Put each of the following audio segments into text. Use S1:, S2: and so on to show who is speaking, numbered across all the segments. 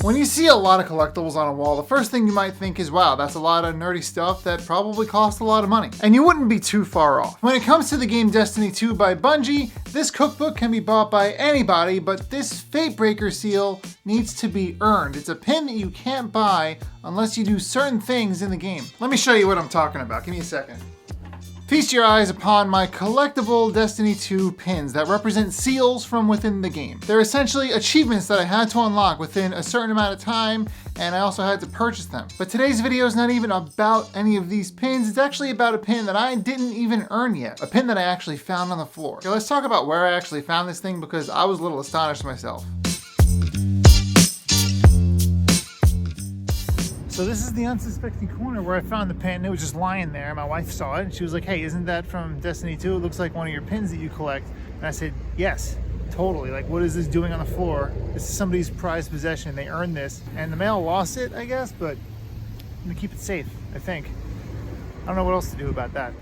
S1: When you see a lot of collectibles on a wall, the first thing you might think is, wow, that's a lot of nerdy stuff that probably cost a lot of money. And you wouldn't be too far off. When it comes to the game Destiny 2 by Bungie, this cookbook can be bought by anybody, but this Fatebreaker seal needs to be earned. It's a pin that you can't buy unless you do certain things in the game. Let me show you what I'm talking about. Give me a second. Feast your eyes upon my collectible Destiny 2 pins that represent seals from within the game. They're essentially achievements that I had to unlock within a certain amount of time, and I also had to purchase them. But today's video is not even about any of these pins. It's actually about a pin that I didn't even earn yet. A pin that I actually found on the floor. Okay, let's talk about where I actually found this thing because I was a little astonished myself. So this is the unsuspecting corner where I found the pin. It was just lying there. My wife saw it and she was like, hey, isn't that from Destiny 2? It looks like one of your pins that you collect. And I said, yes, totally. Like, what is this doing on the floor? This is somebody's prized possession. They earned this. And the mail lost it, I guess, but I'm gonna keep it safe, I think. I don't know what else to do about that.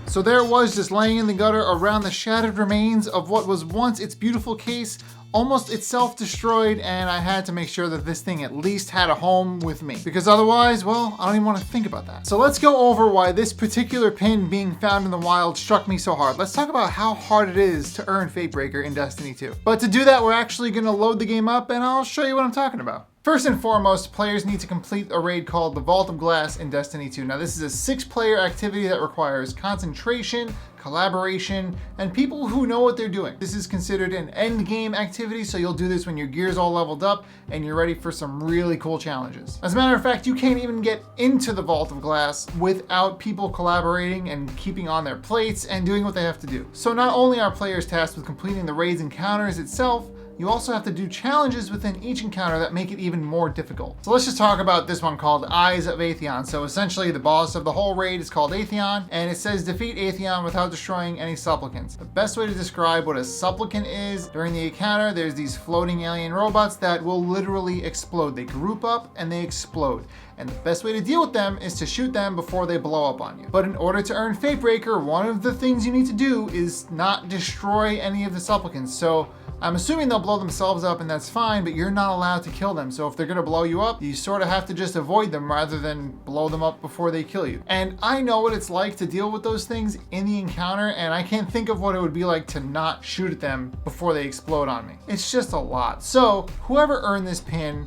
S1: So there it was, just laying in the gutter around the shattered remains of what was once its beautiful case, almost itself destroyed, and I had to make sure that this thing at least had a home with me. Because otherwise, well, I don't even want to think about that. So let's go over why this particular pin being found in the wild struck me so hard. Let's talk about how hard it is to earn Fatebreaker in Destiny 2. But to do that, we're actually gonna load the game up and I'll show you what I'm talking about. First and foremost, players need to complete a raid called the Vault of Glass in Destiny 2. Now this is a 6-player activity that requires concentration, collaboration, and people who know what they're doing. This is considered an end game activity, so you'll do this when your gear's all leveled up and you're ready for some really cool challenges. As a matter of fact, you can't even get into the Vault of Glass without people collaborating and keeping on their plates and doing what they have to do. So not only are players tasked with completing the raid's encounters itself, you also have to do challenges within each encounter that make it even more difficult. So let's just talk about this one called Eyes of Atheon. So essentially the boss of the whole raid is called Atheon, and it says defeat Atheon without destroying any supplicants. The best way to describe what a supplicant is, during the encounter, there's these floating alien robots that will literally explode. They group up and they explode. And the best way to deal with them is to shoot them before they blow up on you. But in order to earn Fatebreaker, one of the things you need to do is not destroy any of the supplicants. So I'm assuming they'll blow themselves up and that's fine, but you're not allowed to kill them. So if they're gonna blow you up, you sort of have to just avoid them rather than blow them up before they kill you. And I know what it's like to deal with those things in the encounter, and I can't think of what it would be like to not shoot at them before they explode on me. It's just a lot. So whoever earned this pin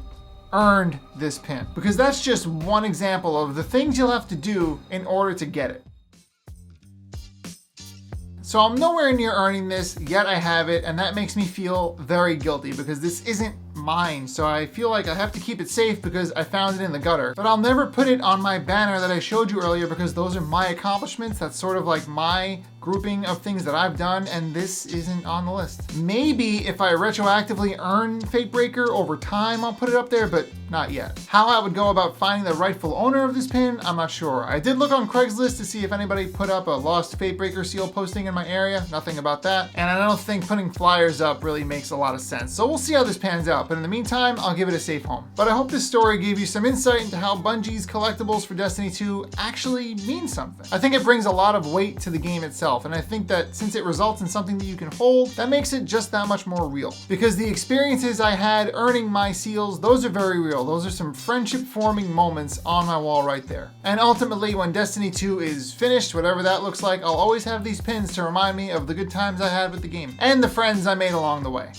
S1: because that's just one example of the things you'll have to do in order to get it. So I'm nowhere near earning this, yet I have it, and that makes me feel very guilty because this isn't mine. So I feel like I have to keep it safe because I found it in the gutter. But I'll never put it on my banner that I showed you earlier because those are my accomplishments. That's sort of like my grouping of things that I've done, and this isn't on the list. Maybe if I retroactively earn Fatebreaker over time, I'll put it up there, but not yet. How I would go about finding the rightful owner of this pin, I'm not sure. I did look on Craigslist to see if anybody put up a lost Fatebreaker seal posting in my area. Nothing about that. And I don't think putting flyers up really makes a lot of sense. So we'll see how this pans out. But in the meantime, I'll give it a safe home. But I hope this story gave you some insight into how Bungie's collectibles for Destiny 2 actually mean something. I think it brings a lot of weight to the game itself. And I think that since it results in something that you can hold, that makes it just that much more real. Because the experiences I had earning my seals, those are very real. Those are some friendship forming moments on my wall right there. And ultimately, when Destiny 2 is finished, whatever that looks like, I'll always have these pins to remind me of the good times I had with the game and the friends I made along the way.